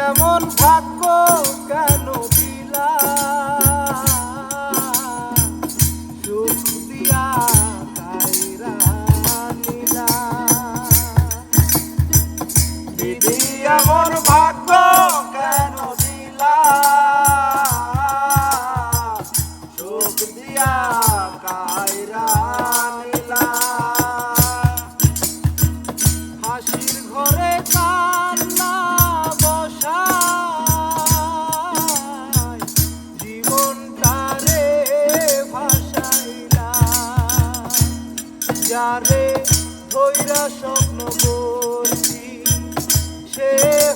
এমন ভাগ্য কেন দিলা সুখ দিয়া কাইরা নিলা বিধি এমন ভাগ্য কেন দিলা সুখ দিয়া কাইরা নিলা হাসির ঘরে কান্না বসায় জীবনটারে ভাসাইলা যারে ধইরা স্বপ্ন করছি সে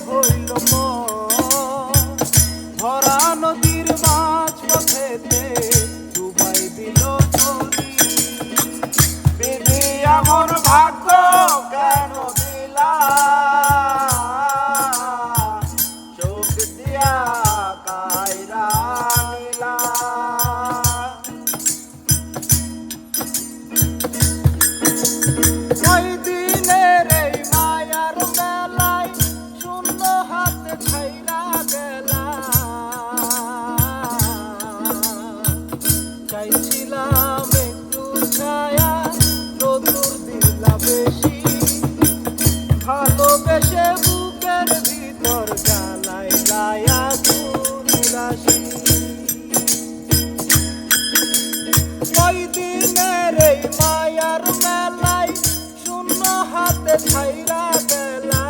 হইল ভরা নদীর মাঝ পথেতে ডুবাই দিল তরি বিধি এমন ভাগ্য কেন দিলা চোখ দিয়া কাইরা নিলা ওই দিনের এই মায়ার বেলায় শূন্য হাতে ছাইরা গেলা চাইছিলাম একটু ছায়া রোদুর দিলা বেশি ভালোবেসে বুকের ভিতর জ্বালাই গায়া রাশি ওই দিনের এই মায়ার মেলায় শূন্য হাতে ছাইরা গেলা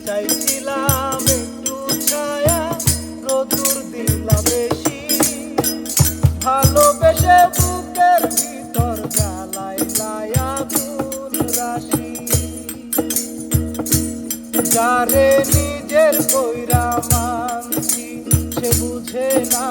চাইছিলাম একটু ছায়া রোদুর দিলা বেশি ভালোবেসে বুকের ভিতর জ্বালাই লায়া গুণ রাশি যারে নিজের কইরা মানছি সে বুঝে না